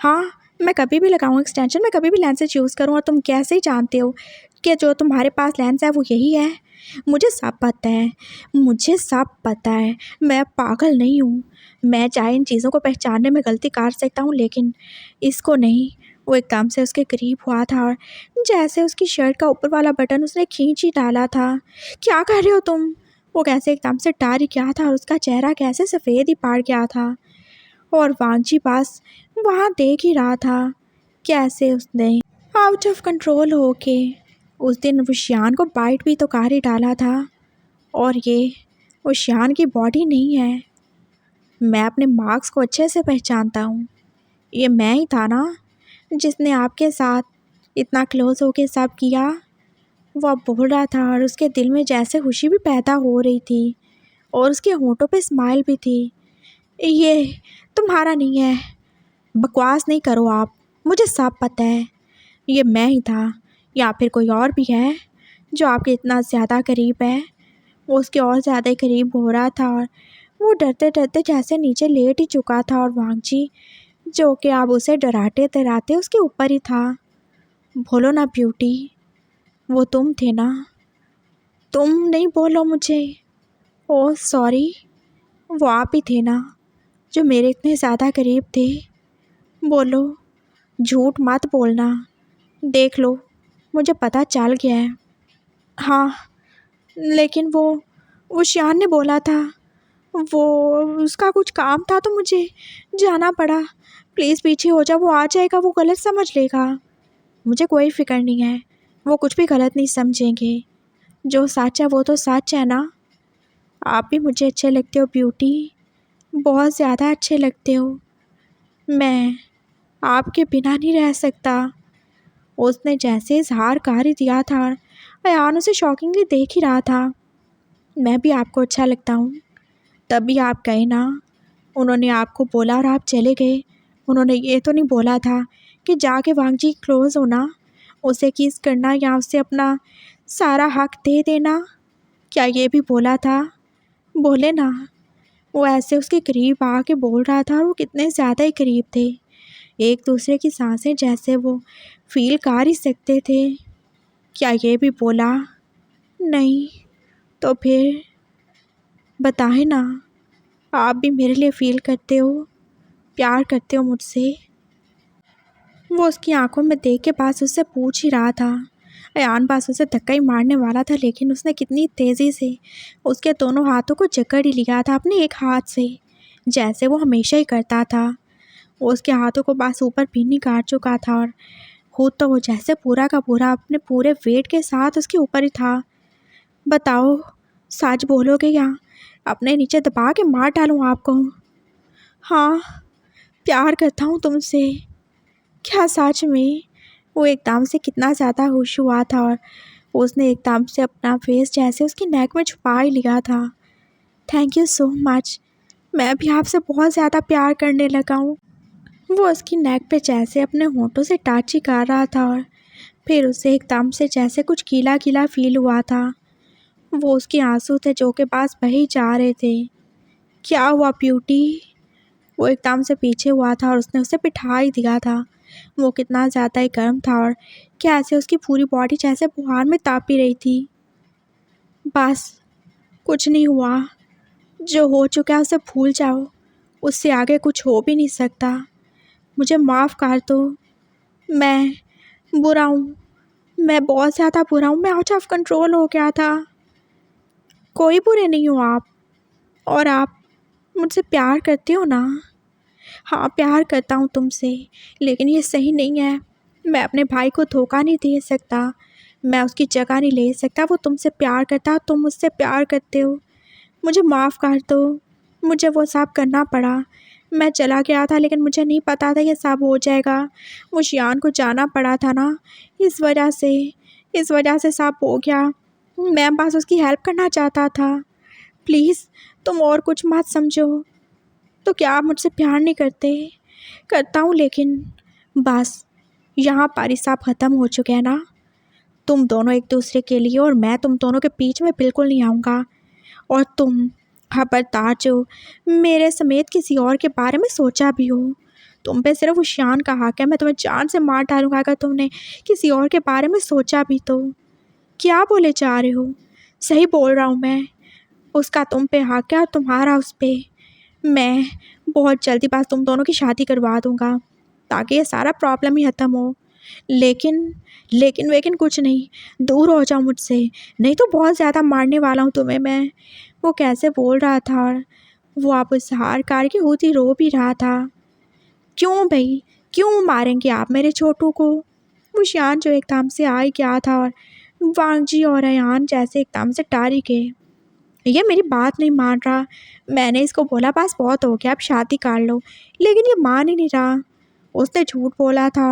हाँ, मैं कभी भी लगाऊँ एक्सटेंशन, मैं कभी भी लेंसेज यूज़ करूँ, और तुम कैसे ही जानते हो कि जो तुम्हारे पास लेंस है वो यही है? मुझे सब पता है, मुझे सब पता है, मैं पागल नहीं हूँ। मैं चाहे इन चीज़ों को पहचानने में गलती कर सकता हूँ लेकिन इसको नहीं। वो एकदम से उसके करीब हुआ था और जैसे उसकी शर्ट का ऊपर वाला बटन उसने खींच ही डाला था। क्या कर रहे हो तुम? वो कैसे एकदम से डर ही गया था और उसका चेहरा कैसे सफ़ेद ही पड़ गया था और वांगजी पास वहाँ देख ही रहा था कैसे उसने आउट ऑफ कंट्रोल होके उस दिन उशियान को बाइट भी तो कर ही डाला था। और ये उशियान की बॉडी नहीं है। मैं अपने मार्क्स को अच्छे से पहचानता हूँ। ये मैं ही था ना जिसने आपके साथ इतना क्लोज होके सब किया। वो अब बोल रहा था और उसके दिल में जैसे खुशी भी पैदा हो रही थी और उसके होंठों पे स्माइल भी थी। ये तुम्हारा नहीं है, बकवास नहीं करो आप, मुझे सब पता है। ये मैं ही था या फिर कोई और भी है जो आपके इतना ज़्यादा करीब है? वो उसके और ज़्यादा करीब हो रहा था और वो डरते डरते जैसे नीचे लेट ही चुका था और वांगजी जो कि आप उसे डराते डराते उसके ऊपर ही था। बोलो ना ब्यूटी, वो तुम थे ना? तुम नहीं बोलो मुझे। ओह सॉरी, वो आप ही थे ना जो मेरे इतने ज़्यादा करीब थे? बोलो, झूठ मत बोलना। देख लो, मुझे पता चल गया है। हाँ, लेकिन वो शियान ने बोला था, वो उसका कुछ काम था तो मुझे जाना पड़ा। प्लीज़ पीछे हो जा, वो आ जाएगा, वो गलत समझ लेगा। मुझे कोई फ़िक्र नहीं है, वो कुछ भी गलत नहीं समझेंगे। जो सच है वो तो सच है ना। आप भी मुझे अच्छे लगते हो ब्यूटी, बहुत ज़्यादा अच्छे लगते हो। मैं आपके बिना नहीं रह सकता। उसने जैसे इजहार कर ही दिया था, अयान उसे शॉकिंगली देख ही रहा था। मैं भी आपको अच्छा लगता हूँ। तभी आप गए ना, उन्होंने आपको बोला और आप चले गए। उन्होंने ये तो नहीं बोला था कि जाके वांगजी क्लोज़ होना, उसे किस करना या उसे अपना सारा हक दे देना। क्या ये भी बोला था? बोले ना। वो ऐसे उसके करीब आके बोल रहा था और वो कितने ज़्यादा ही करीब थे। एक दूसरे की सांसें जैसे वो फील कर ही सकते थे। क्या ये भी बोला? नहीं। तो फिर बताएं ना, आप भी मेरे लिए फ़ील करते हो, प्यार करते हो मुझसे? वो उसकी आंखों में देख के बास उससे पूछ ही रहा था। अयान बास उसे धक्का ही मारने वाला था, लेकिन उसने कितनी तेज़ी से उसके दोनों हाथों को जकड़ ही लिया था अपने एक हाथ से, जैसे वो हमेशा ही करता था। वो उसके हाथों को बास ऊपर भी नहीं काट चुका था और खुद तो वो जैसे पूरा का पूरा अपने पूरे वेट के साथ उसके ऊपर ही था। बताओ, सच बोलोगे या अपने नीचे दबा के मार डालूँ आपको? हाँ, प्यार करता हूँ तुमसे। क्या सच में? वो एकदम से कितना ज़्यादा खुश हुआ था और उसने एकदम से अपना फेस जैसे उसकी नेक में छुपा ही लिया था। थैंक यू सो मच, मैं भी आपसे बहुत ज़्यादा प्यार करने लगा हूँ। वो उसकी नेक पे जैसे अपने होंठों से टच ही कर रहा था और फिर उसे एकदम से जैसे कुछ गीला गीला फील हुआ था। वो उसके आंसू थे जो के पास बहे जा रहे थे। क्या हुआ ब्यूटी? वो एकदम से पीछे हुआ था और उसने उसे बिठा ही दिया था। वो कितना ज़्यादा ही गर्म था और कैसे उसकी पूरी बॉडी जैसे बुखार में तापी रही थी। बस कुछ नहीं हुआ, जो हो चुका है उसे भूल जाओ, उससे आगे कुछ हो भी नहीं सकता। मुझे माफ़ कर दो, मैं बुरा हूँ, मैं बहुत ज़्यादा बुरा हूँ, मैं आउट ऑफ कंट्रोल हो गया था। कोई बुरे नहीं हो आप, और आप मुझसे प्यार करते हो ना? हाँ, प्यार करता हूँ तुमसे, लेकिन ये सही नहीं है। मैं अपने भाई को धोखा नहीं दे सकता, मैं उसकी जगह नहीं ले सकता। वो तुमसे प्यार करता, तुम मुझसे प्यार करते हो। मुझे माफ़ कर दो, मुझे वो सब करना पड़ा। मैं चला गया था, लेकिन मुझे नहीं पता था ये सब हो जाएगा। वो शियान को जाना पड़ा था ना, इस वजह से सब हो गया। मैं बस उसकी हेल्प करना चाहता था। प्लीज़ तुम और कुछ मत समझो। तो क्या आप मुझसे प्यार नहीं करते? करता हूँ, लेकिन बस यहाँ पर ही सब ख़त्म हो चुके हैं ना। तुम दोनों एक दूसरे के लिए, और मैं तुम दोनों के बीच में बिल्कुल नहीं आऊँगा। और तुम खबरदार जो मेरे समेत किसी और के बारे में सोचा भी हो, तुम पे सिर्फ उस शान का हक है। मैं तुम्हें जान से मार डालूँगा अगर तुमने किसी और के बारे में सोचा भी तो। क्या बोले जा रहे हो? सही बोल रहा हूँ मैं। उसका तुम पे हक है और तुम्हारा उस पे। मैं बहुत जल्दी बस तुम दोनों की शादी करवा दूँगा, ताकि ये सारा प्रॉब्लम ही ख़त्म हो। लेकिन लेकिन कुछ नहीं, दूर हो जाओ मुझसे, नहीं तो बहुत ज़्यादा मारने वाला हूँ तुम्हें मैं। वो कैसे बोल रहा था और वो आप उस हार करके खुद ही रो भी रहा था। क्यों भई, क्यों मारेंगे आप मेरे छोटू को? वो शियान जो एकदम से आ ही गया था और वांगजी और अयान जैसे एकदम से टार ही गए। ये मेरी बात नहीं मान रहा। मैंने इसको बोला बस बहुत हो गया, अब शादी कर लो, लेकिन ये मान ही नहीं रहा। उसने झूठ बोला था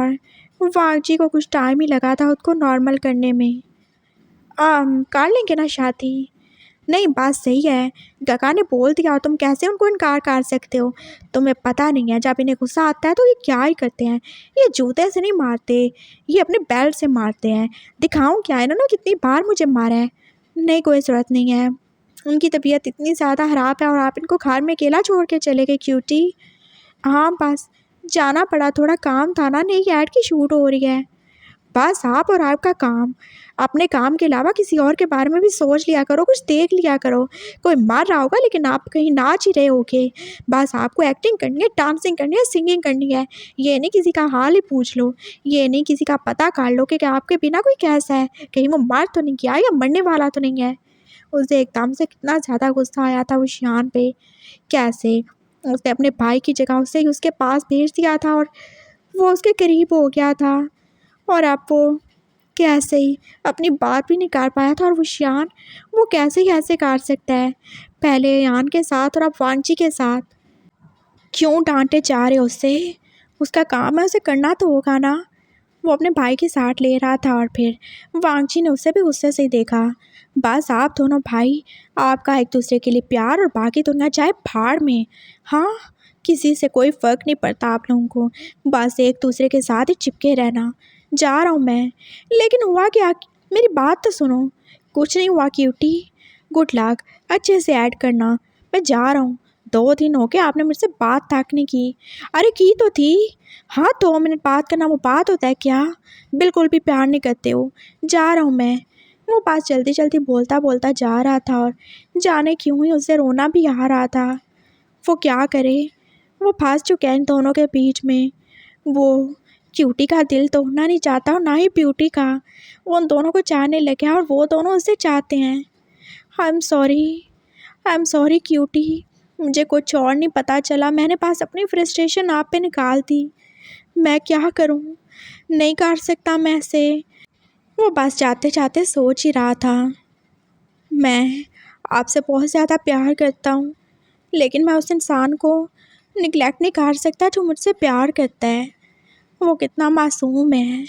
और वागजी को कुछ टाइम ही लगा था खुद को नॉर्मल करने में। कर लेंगे ना शादी। नहीं, बात सही है, गगा ने बोल दिया, तुम कैसे उनको इनकार कर सकते हो? तुम्हें पता नहीं है, जब इन्हें गुस्सा आता है तो ये क्या ही करते हैं। ये जूते से नहीं मारते, ये अपने बेल्ट से मारते हैं। दिखाऊं क्या, इन्होंने कितनी बार मुझे मारा है। नहीं, कोई ज़रूरत नहीं है, उनकी तबीयत इतनी ज़्यादा ख़राब है और आप इनको घर में अकेला छोड़ के चले गए क्यूटी। हाँ, बस जाना पड़ा, थोड़ा काम था ना, नई ऐड की शूट हो रही है। बस आप और आपका काम, अपने काम के अलावा किसी और के बारे में भी सोच लिया करो, कुछ देख लिया करो। कोई मार रहा होगा लेकिन आप कहीं नाच ही रहे होगे। बस आपको एक्टिंग करनी है, डांसिंग करनी है, सिंगिंग करनी है। ये नहीं किसी का हाल ही पूछ लो, ये नहीं किसी का पता कर लो कि आपके बिना कोई कैसा है, कहीं वो मार तो नहीं गया या मरने वाला तो नहीं है। उसे एकदम से कितना ज़्यादा गुस्सा आया था उस शियान पे। कैसे उसने अपने भाई की जगह उसे उसके पास भेज दिया था और वो उसके करीब हो गया था, और अब वो कैसे ही अपनी बात भी नहीं कर पाया था। और वो शियान, वो कैसे ही ऐसे कर सकता है, पहले यान के साथ और अब वांगजी के साथ। क्यों डांटे जा रहे हो उससे? उसका काम है, उसे करना तो होगा ना। वो अपने भाई की साथ ले रहा था और फिर वांगची ने उसे भी गुस्से से ही देखा। बस आप दोनों भाई, आपका एक दूसरे के लिए प्यार और बाकी दुनिया जाए भाड़ में। हाँ, किसी से कोई फ़र्क नहीं पड़ता आप लोगों को, बस एक दूसरे के साथ ही चिपके रहना। जा रहा हूँ मैं। लेकिन हुआ क्या? मेरी बात तो सुनो। कुछ नहीं हुआ क्यूटी। गुड लक, अच्छे से ऐड करना। मैं जा रहा हूँ। 2 दिन हो गए आपने मुझसे बात तक नहीं की। अरे की तो थी। हाँ, 2 मिनट बात करना वो बात होता है क्या? बिल्कुल भी प्यार नहीं करते हो। जा रहा हूँ मैं। वो बात जल्दी जल्दी बोलता बोलता जा रहा था और जाने क्यों ही उसे रोना भी आ रहा था। वो क्या करे? वो फंस चुके हैं इन दोनों के बीच में। वो क्यूटी का दिल तोड़ना नहीं चाहता और ना ही ब्यूटी का। वो उन दोनों को चाहने लगे और वो दोनों उसे चाहते हैं। I am sorry cutie. मुझे कुछ और नहीं पता चला। मैंने बस अपनी फ्रस्ट्रेशन आप पे निकाल दी। मैं क्या करूं? नहीं कर सकता मैं ऐसे। वो बस जाते जाते सोच ही रहा था। मैं आपसे बहुत ज़्यादा प्यार करता हूँ, लेकिन मैं उस इंसान को निगलेक्ट नहीं कर सकता जो मुझसे प्यार करता है। वो कितना मासूम है।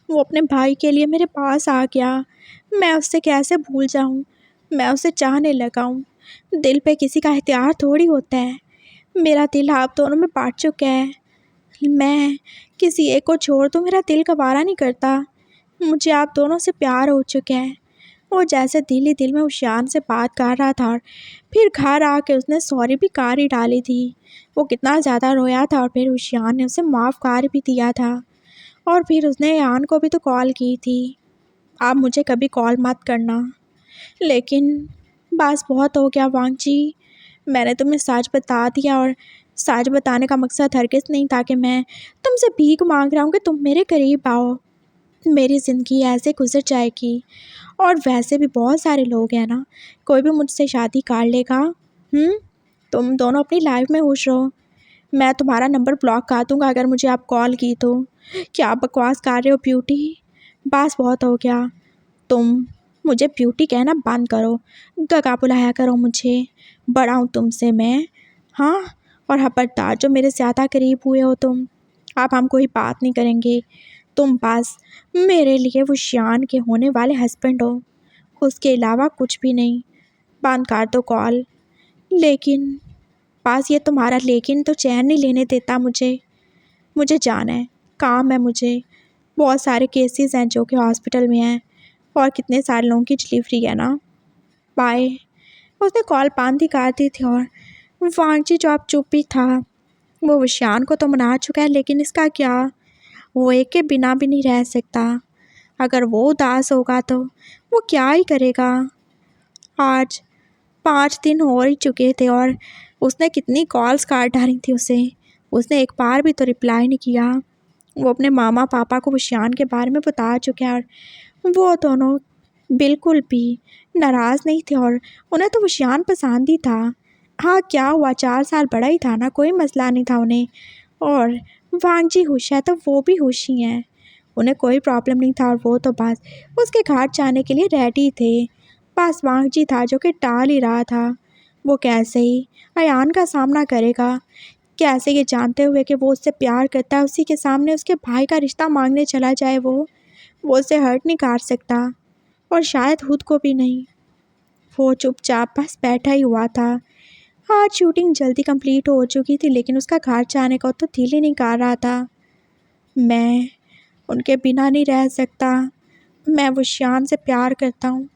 वो अपने भाई के लिए मेरे पास आ गया। मैं उससे कैसे भूल जाऊँ? मैं उसे चाहने लगा हूँ। दिल पे किसी का इख्तियार थोड़ी होता है। मेरा दिल आप दोनों में बाँट चुका है। मैं किसी एक को छोड़ दूँ मेरा दिल गवारा नहीं करता। मुझे आप दोनों से प्यार हो चुका है। वो जैसे दिल ही दिल में उशियान से बात कर रहा था और फिर घर आके उसने सॉरी भी कार ही डाली थी। वो कितना ज़्यादा रोया था और फिर उशियान ने उसे माफ़ कर भी दिया था। और फिर उसने यान को भी तो कॉल की थी। आप मुझे कभी कॉल मत करना। लेकिन बस बहुत हो गया वांगजी। मैंने तुम्हें सच बता दिया और सच बताने का मकसद हरगिज़ नहीं था कि मैं तुमसे भीख मांग रहा हूँ कि तुम मेरे करीब आओ। मेरी ज़िंदगी ऐसे गुजर जाएगी। और वैसे भी बहुत सारे लोग हैं ना, कोई भी मुझसे शादी कर लेगा। तुम दोनों अपनी लाइफ में खुश रहो। मैं तुम्हारा नंबर ब्लॉक कर दूँगा अगर मुझे आप कॉल की तो। क्या बकवास कर रहे हो ब्यूटी? बस बहुत हो गया। तुम मुझे ब्यूटी कहना बंद करो। गगा बुलाया करो मुझे। बड़ा हूँ तुमसे मैं। हाँ, और खबरदार जो मेरे ज़्यादा करीब हुए हो तुम। अब हम कोई बात नहीं करेंगे। तुम बस मेरे लिए वो शान के होने वाले हस्बैंड हो, उसके अलावा कुछ भी नहीं। बंद कर दो कॉल। लेकिन बस ये तुम्हारा लेकिन तो चैन नहीं लेने देता मुझे। मुझे जाना है, काम है मुझे। बहुत सारे केसेस हैं जो कि हॉस्पिटल में हैं और कितने सारे लोगों की डिलीवरी है ना। बाय। उसने कॉल बंद ही कर दी थी और वांगची जो अब चुप ही था। वो विशान को तो मना चुका है, लेकिन इसका क्या? वो एक के बिना भी नहीं रह सकता। अगर वो उदास होगा तो वो क्या ही करेगा? आज 5 दिन हो ही चुके थे और उसने कितनी कॉल्स काट डाली थी उसे। उसने एक बार भी तो रिप्लाई नहीं किया। वो अपने मामा पापा को विशान के बारे में बता चुका है और वो दोनों बिल्कुल भी नाराज़ नहीं थे और उन्हें तो विशान पसंद ही था। हाँ, क्या हुआ, 4 साल बड़ा ही था ना, कोई मसला नहीं था उन्हें। और वांगजी खुश है तो वो भी खुश ही हैं। उन्हें कोई प्रॉब्लम नहीं था और वो तो बस उसके घर जाने के लिए रेडी थे। बस वांगजी था जो कि टाल ही रहा था। वो कैसे ही अयान का सामना करेगा? कैसे ये जानते हुए कि वो उससे प्यार करता है, उसी के सामने उसके भाई का रिश्ता मांगने चला जाए? वो उसे हर्ट नहीं कर सकता और शायद खुद को भी नहीं। वो चुपचाप बस बैठा ही हुआ था। आज शूटिंग जल्दी कंप्लीट हो चुकी थी, लेकिन उसका घर जाने का तो दिल ही नहीं कर रहा था। मैं उनके बिना नहीं रह सकता। मैं विशान से प्यार करता हूँ।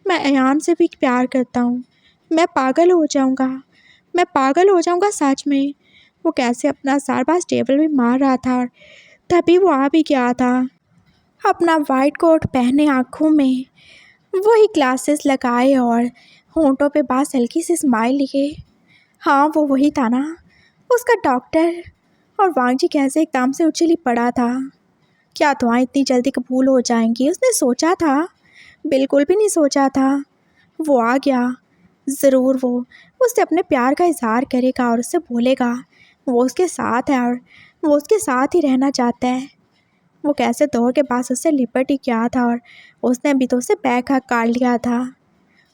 मैं अयान से भी प्यार करता हूँ। मैं पागल हो जाऊँगा। मैं पागल हो जाऊँगा सच में। वो कैसे अपना सर बस टेबल में मार रहा था और तभी वो आ भी गया था। अपना वाइट कोट पहने, आँखों में वही ग्लासेस लगाए और होंठों पे बस हल्की सी स्माइल लिए। हाँ, वो वही था ना, उसका डॉक्टर। और वांगजी कैसे एकदम से उछल ही पड़ा था। क्या दुआएं इतनी जल्दी कबूल हो जाएंगी? उसने सोचा था? बिल्कुल भी नहीं सोचा था। वो आ गया। ज़रूर वो उससे अपने प्यार का इजहार करेगा और उससे बोलेगा वो उसके साथ है और वो उसके साथ ही रहना चाहता है। वो कैसे दौड़ के पास उससे लिपट ही गया था और उसने भी तो उसे बैक हक काट लिया था।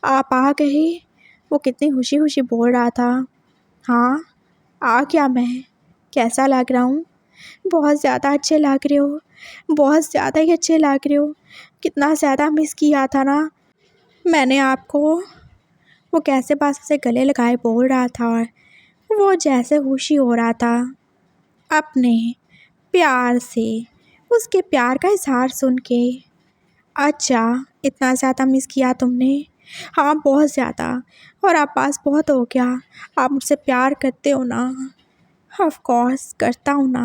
आप आ गए। वो कितनी खुशी खुशी बोल रहा था। हाँ, आ गया मैं। कैसा लग रहा हूँ? बहुत ज़्यादा अच्छे लग रहे हो, बहुत ज़्यादा ही अच्छे लग रहे हो। कितना ज़्यादा मिस किया था ना मैंने आपको। वो कैसे पास उसे गले लगाए बोल रहा था और वो जैसे खुशी हो रहा था अपने प्यार से, उसके प्यार का इजहार सुन के। अच्छा, इतना ज़्यादा मिस किया तुमने? हाँ, बहुत ज़्यादा। और आप पास बहुत हो गया। आप मुझसे प्यार करते हो ना? ऑफ कोर्स करता हूँ ना।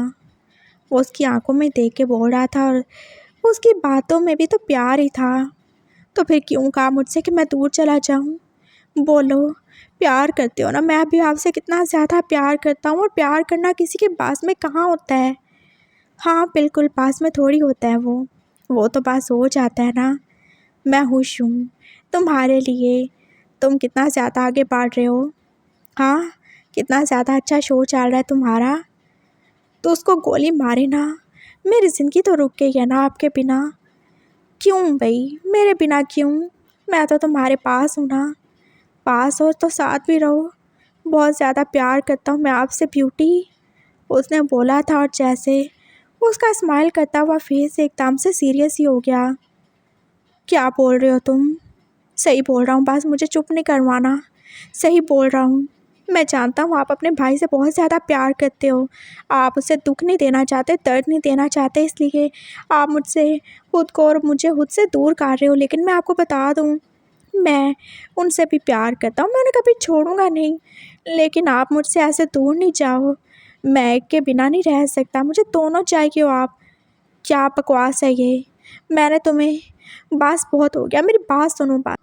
वो उसकी आंखों में देख के बोल रहा था और उसकी बातों में भी तो प्यार ही था। तो फिर क्यों कहा मुझसे कि मैं दूर चला जाऊँ? बोलो, प्यार करते हो ना? मैं भी आपसे कितना ज़्यादा प्यार करता हूँ। और प्यार करना किसी के पास में कहाँ होता है? हाँ बिल्कुल, पास में थोड़ी होता है वो तो पास हो जाता है ना। मैं खुश हूँ तुम्हारे लिए। तुम कितना ज़्यादा आगे बढ़ रहे हो। हाँ, कितना ज़्यादा अच्छा शो चल रहा है तुम्हारा। तो उसको गोली मारे ना। मेरी ज़िंदगी तो रुक गई है ना आपके बिना। क्यों भाई, मेरे बिना क्यों? मैं तो तुम्हारे पास हूँ ना। पास हो तो साथ भी रहो। बहुत ज़्यादा प्यार करता हूँ मैं आपसे ब्यूटी, उसने बोला था। और जैसे उसका स्माइल करता हुआ फेस एकदम से सीरियस ही हो गया। क्या बोल रहे हो तुम? सही बोल रहा हूँ, बस मुझे चुप नहीं करवाना। सही बोल रहा हूँ। मैं जानता हूँ आप अपने भाई से बहुत ज़्यादा प्यार करते हो। आप उसे दुख नहीं देना चाहते, दर्द नहीं देना चाहते, इसलिए आप मुझसे खुद को और मुझे खुद से दूर कर रहे हो। लेकिन मैं आपको बता दूँ, मैं उनसे भी प्यार करता हूँ, मैं उन्हें कभी छोड़ूंगा नहीं। लेकिन आप मुझसे ऐसे दूर नहीं जाओ। मैं एक के बिना नहीं रह सकता, मुझे दोनों चाहिए हो आप। क्या बकवास है ये? मैंने तुम्हें, बस बहुत हो गया, मेरी बात सुनो। बात,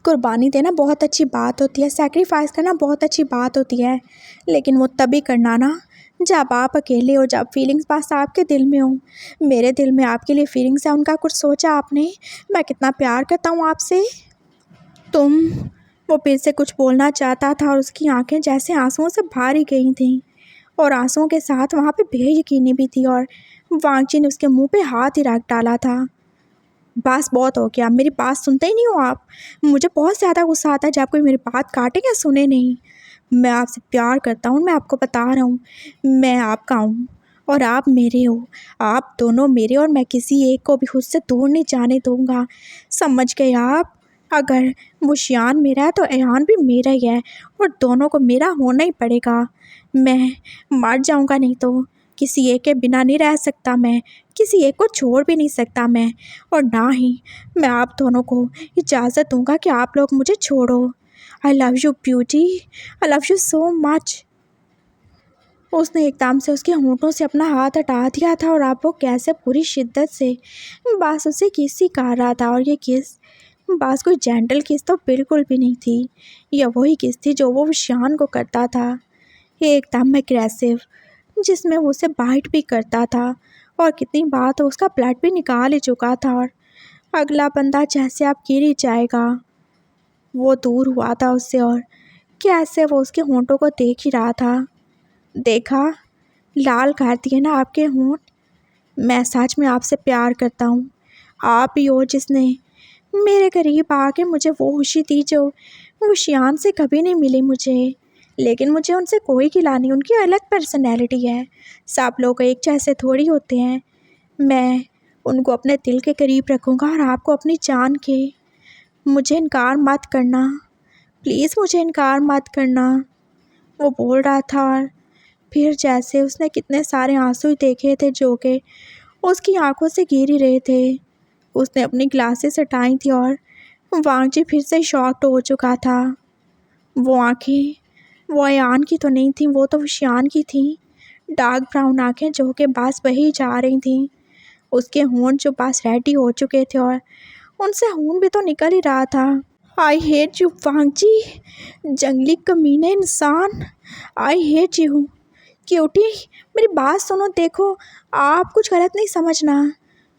कुर्बानी देना बहुत अच्छी बात होती है, सैक्रिफाइस करना बहुत अच्छी बात होती है। लेकिन वो तभी करना ना जब आप अकेले हो, जब फीलिंग्स बस आपके दिल में हो। मेरे दिल में आपके लिए फीलिंग्स है, उनका कुछ सोचा आपने? मैं कितना प्यार करता हूँ आपसे। तुम, वो फिर से कुछ बोलना चाहता था और उसकी आंखें जैसे आंसुओं से भर ही गई थीं। और आंसुओं के साथ वहाँ पे बेयकीनी भी थी। और वांगची ने उसके मुंह पे हाथ ही रख डाला था। बस बहुत हो गया, मेरी बात सुनते ही नहीं हो आप। मुझे बहुत ज़्यादा गुस्सा आता है जब कोई मेरी बात काटे या सुने नहीं। मैं आपसे प्यार करता हूँ, मैं आपको बता रहा हूँ। मैं आपका हूँ और आप मेरे हो। आप दोनों मेरे, और मैं किसी एक को भी खुद से दूर नहीं जाने दूंगा। समझ गए आप? अगर वो शियान मेरा है तो ऐहान भी मेरा ही है, और दोनों को मेरा होना ही पड़ेगा। मैं मर जाऊंगा नहीं तो। किसी एक के बिना नहीं रह सकता मैं, किसी एक को छोड़ भी नहीं सकता मैं। और ना ही मैं आप दोनों को इजाज़त दूंगा कि आप लोग मुझे छोड़ो। I love you beauty, I love you so much. उसने एकदम से उसके होंठों से अपना हाथ हटा दिया था और अब वो कैसे पूरी शिद्दत से बस उसे किस ही कर रहा था। और ये किस बस कोई जेंटल किस तो बिल्कुल भी नहीं थी। यह वही किस थी जो वो शान को करता था, एकदम एग्रेसिव, जिसमें वो उसे बाइट भी करता था। और कितनी बार तो उसका ब्लड भी निकाल ही चुका था। और अगला बंदा जैसे अब गिर ही जाएगा, वो दूर हुआ था उससे। और कैसे वो उसके होंठों को देख ही रहा था। देखा, लाल कर दिए ना आपके होंठ। मैं सच में आपसे प्यार करता हूँ। आप ही हो जिसने मेरे करीब आके मुझे वो खुशी दी जो वो शियान से कभी नहीं मिली मुझे। लेकिन मुझे उनसे कोई गिला नहीं, उनकी अलग पर्सनैलिटी है। सब लोग एक जैसे थोड़ी होते हैं। मैं उनको अपने दिल के करीब रखूँगा और आपको अपनी जान के। मुझे इनकार मत करना, प्लीज़ मुझे इनकार मत करना, वो बोल रहा था। और फिर जैसे उसने कितने सारे आंसू देखे थे जो कि उसकी आंखों से गिर ही रहे थे। उसने अपनी ग्लासेस हटाई थी और वांगजी फिर से शॉक्ड हो चुका था। वो आंखें वो अयान की तो नहीं थी, वो तो शियान की थी। डार्क ब्राउन आंखें जो कि बस बही जा रही थीं। उसके होंठ जो बस रेडी हो चुके थे और उनसे खून भी तो निकल ही रहा था। आई हेट यू वांगजी, जंगली कमीने इंसान। I hate you cutie. मेरी बात सुनो, देखो आप कुछ गलत नहीं समझना।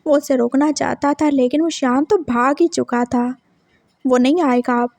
वो उसे रोकना चाहता था लेकिन वो शाम तो भाग ही चुका था। वो नहीं आएगा अब।